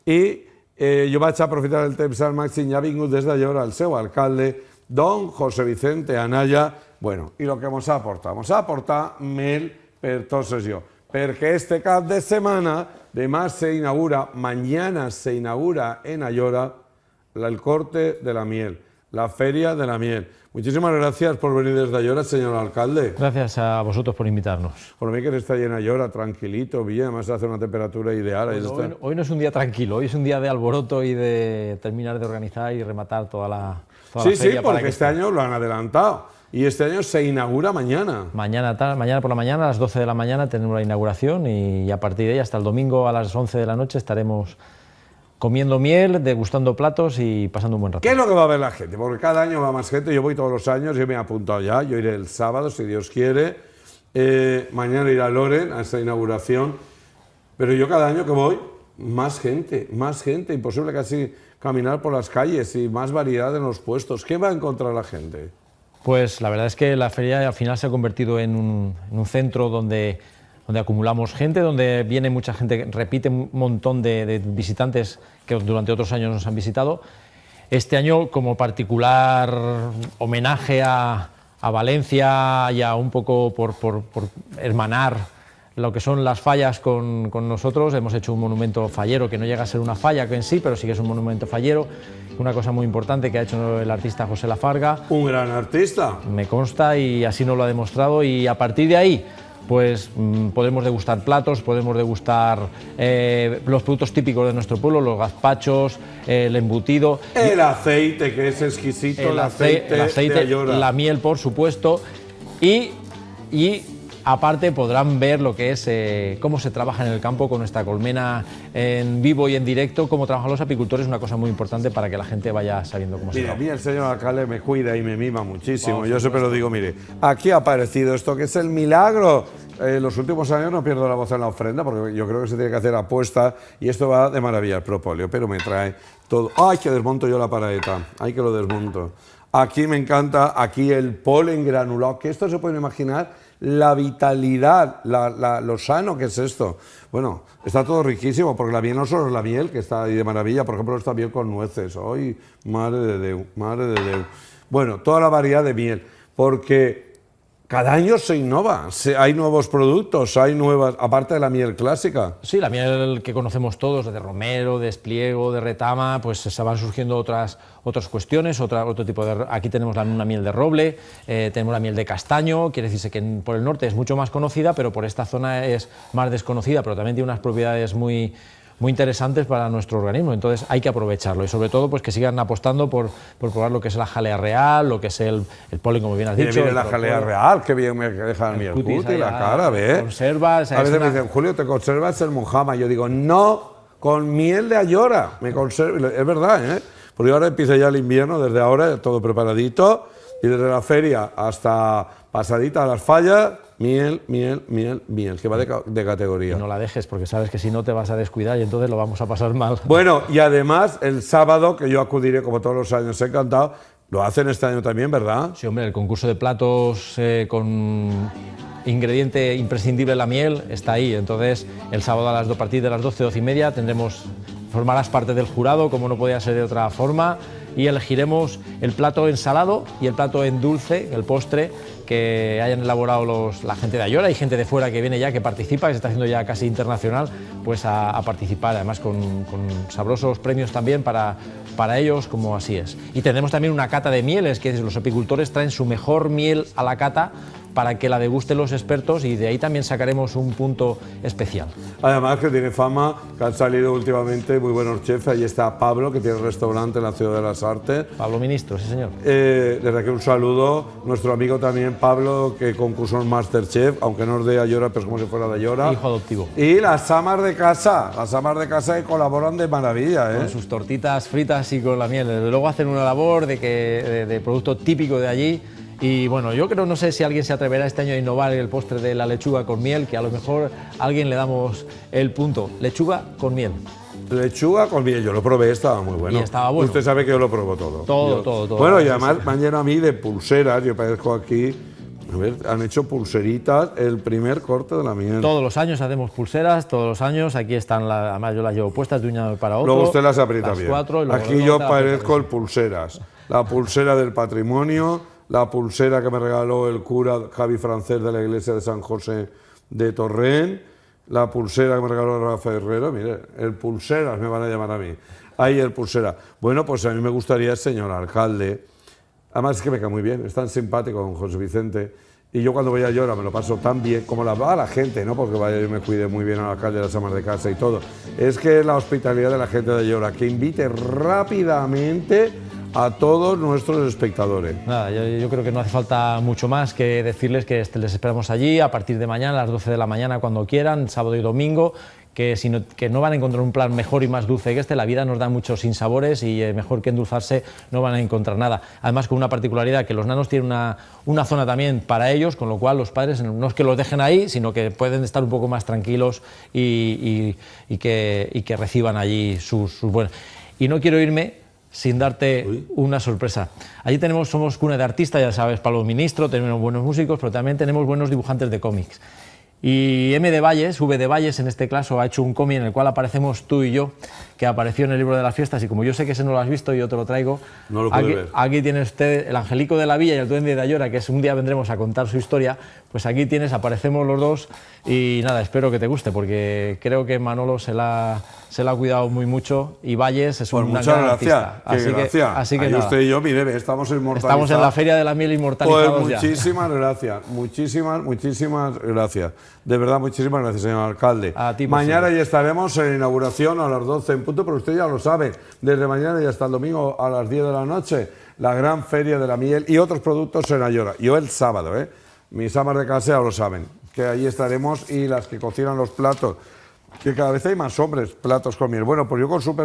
I jo vaig aprofitar el temps al màxim, ja ha vingut des d'allò el seu alcalde, don José Vicente Anaya, bueno, i el que ens ha portat? Ens ha portat mel per tots els llocs, perquè este cap de setmana, demà se inaugura, mañana se inaugura en Ayora el corte de la miel, la feria de la miel. Muchísimas gracias por venir desde Ayora, señor alcalde. Gracias a vosotros por invitarnos. Por mí que está allí en Ayora, tranquilito, bien, además hace una temperatura ideal. Bueno, hoy no es un día tranquilo, hoy es un día de alboroto y de terminar de organizar y rematar toda la feria. Sí, porque este año lo han adelantado y este año se inaugura mañana. Mañana por la mañana, a las 12 de la mañana tenemos la inauguración y a partir de ahí hasta el domingo a las 11 de la noche estaremos comiendo miel, degustando platos y pasando un buen rato. ¿Qué es lo que va a ver la gente? Porque cada año va más gente, yo voy todos los años, yo me he apuntado ya, yo iré el sábado, si Dios quiere, mañana iré a Loren, a esta inauguración, pero yo cada año que voy, más gente, imposible casi caminar por las calles y más variedad en los puestos. ¿Qué va a encontrar la gente? Pues la verdad es que la feria al final se ha convertido en un centro donde acumulamos gente, donde viene mucha gente, repite un montón de visitantes que durante otros años nos han visitado. Este año, como particular homenaje a Valencia y a un poco por hermanar lo que son las fallas con nosotros, hemos hecho un monumento fallero que no llega a ser una falla en sí, pero sí que es un monumento fallero. Una cosa muy importante que ha hecho el artista José Lafarga. Un gran artista. Me consta y así nos lo ha demostrado y a partir de ahí pues podemos degustar platos, podemos degustar los productos típicos de nuestro pueblo, los gazpachos, el embutido. El aceite, que es exquisito, el aceite de Ayora. La miel, por supuesto, y aparte podrán ver lo que es cómo se trabaja en el campo con nuestra colmena en vivo y en directo, cómo trabajan los apicultores, una cosa muy importante para que la gente vaya sabiendo cómo se trabaja. Mira, a mí el señor alcalde me cuida y me mima muchísimo. Yo siempre lo digo, mire, aquí ha aparecido esto que es el milagro. Los últimos años no pierdo la voz en la ofrenda porque yo creo que se tiene que hacer apuesta y esto va de maravilla, el propóleo, pero me trae todo. ¡Ay, que desmonto yo la paraeta! ¡Ay, que lo desmonto! Aquí me encanta, aquí el polen granulado, que esto se pueden imaginar la vitalidad, lo sano que es esto. Bueno, está todo riquísimo, porque la miel no solo es la miel, que está ahí de maravilla, por ejemplo, esta miel con nueces. ¡Ay, madre de Déu, madre de Déu! Bueno, toda la variedad de miel, porque cada año se innova, hay nuevos productos, hay nuevas, aparte de la miel clásica. Sí, la miel que conocemos todos, de romero, de espliego, de retama, pues se van surgiendo otras cuestiones, otro tipo de... Aquí tenemos una miel de roble, tenemos la miel de castaño, quiere decirse que por el norte es mucho más conocida, pero por esta zona es más desconocida, pero también tiene unas propiedades muy interesantes para nuestro organismo, entonces hay que aprovecharlo y sobre todo pues que sigan apostando por probar lo que es la jalea real, lo que es el polen, como bien has dicho. Mire la jalea real, que bien me deja el cutis y la cara, ¿ves? Conservas. A veces me dicen, Julio, ¿te conservas el mojama? Yo digo, no, con miel de Ayora, me conservo, es verdad, ¿eh? Porque ahora empieza ya el invierno, desde ahora todo preparadito y desde la feria hasta pasadita a las fallas, miel, que va de categoría. Y no la dejes, porque sabes que si no te vas a descuidar y entonces lo vamos a pasar mal. Bueno, y además el sábado, que yo acudiré como todos los años, encantado, lo hacen este año también, ¿verdad? Sí, hombre, el concurso de platos con ingrediente imprescindible, la miel, está ahí. Entonces, el sábado a partir de las 12, 12 y media, formarás parte del jurado, como no podía ser de otra forma, y elegiremos el plato en salado y el plato en dulce, el postre, que hayan elaborado la gente de Ayora y gente de fuera que viene ya, que participa, que se está haciendo ya casi internacional, pues a participar, además con sabrosos premios también para ellos, como así es. Y tendremos también una cata de mieles, que los apicultores traen su mejor miel a la cata para que la degusten los expertos y de ahí también sacaremos un punto especial. Además que tiene fama, que han salido últimamente muy buenos chefs. Ahí está Pablo, que tiene un restaurante en la Ciudad de las Artes. Pablo Ministro, sí señor. Desde aquí un saludo. Nuestro amigo también Pablo, que concursó en Masterchef, aunque no es de Ayora, pero es como si fuera de Ayora. Hijo adoptivo. Y las amas de casa que colaboran de maravilla, ¿eh? Con sus tortitas fritas y con la miel. Desde luego hacen una labor de producto típico de allí. Y bueno, yo creo, no sé si alguien se atreverá este año a innovar el postre de la lechuga con miel, que a lo mejor a alguien le damos el punto. Lechuga con miel. Lechuga con miel, yo lo probé, estaba muy bueno. Y estaba bueno. Usted sabe que yo lo probo todo. Todo. Bueno, y además me han llenado a mí de pulseras, yo parezco aquí A ver, han hecho pulseritas, el primer corte de la miel. Todos los años hacemos pulseras, todos los años. Aquí están, además yo las llevo puestas de un año para otro. Luego usted las aprieta bien. 4, aquí yo parezco el pulseras. La pulsera del patrimonio, la pulsera que me regaló el cura Javi Francés de la iglesia de San José de Torrent, la pulsera que me regaló Rafa Herrero, mire, el pulseras me van a llamar a mí. Ahí el pulsera. Bueno, pues a mí me gustaría, señor alcalde, además es que me cae muy bien, es tan simpático don José Vicente, y yo cuando voy a Llora me lo paso tan bien, como la va a la gente, no porque vaya yo me cuide muy bien al alcalde de las amas de casa y todo, es que la hospitalidad de la gente de Llora, que invite rápidamente a todos nuestros espectadores. Nada, yo creo que no hace falta mucho más que decirles que les esperamos allí a partir de mañana, a las 12 de la mañana, cuando quieran, sábado y domingo, que no van a encontrar un plan mejor y más dulce que este. La vida nos da muchos sinsabores y mejor que endulzarse no van a encontrar nada. Además, con una particularidad, que los nanos tienen una zona también para ellos, con lo cual los padres no es que los dejen ahí, sino que pueden estar un poco más tranquilos y que reciban allí sus buenos. Y no quiero irme sin darte una sorpresa. Allí somos cuna de artistas, ya sabes, Pablo Ministro, tenemos buenos músicos, pero también tenemos buenos dibujantes de cómics. Y V de Valles, en este caso, ha hecho un cómic en el cual aparecemos tú y yo, que apareció en el libro de las fiestas, y como yo sé que ese no lo has visto, yo te lo traigo. No lo pude ver. Aquí tiene usted el Angelico de la Villa y el Duende de Ayora, que un día vendremos a contar su historia. Pues aquí aparecemos los dos, y nada, espero que te guste, porque creo que Manolo se la ha cuidado muy mucho, y Valles es un gran artista. Así que ahí nada. usted y yo, mire, estamos inmortalizados. Estamos en la Feria de la Miel inmortalizados. Pues muchísimas gracias, muchísimas gracias. De verdad, muchísimas gracias, señor alcalde. A ti, mañana ya estaremos en inauguración a las 12 en punto, pero usted ya lo sabe, desde mañana y hasta el domingo a las 10 de la noche, la gran Feria de la Miel y otros productos en Ayora. Yo el sábado, mis amas de casa ya lo saben, que ahí estaremos, y las que cocinan los platos, que cada vez hay más hombres, platos con miel. Bueno, pues yo con súper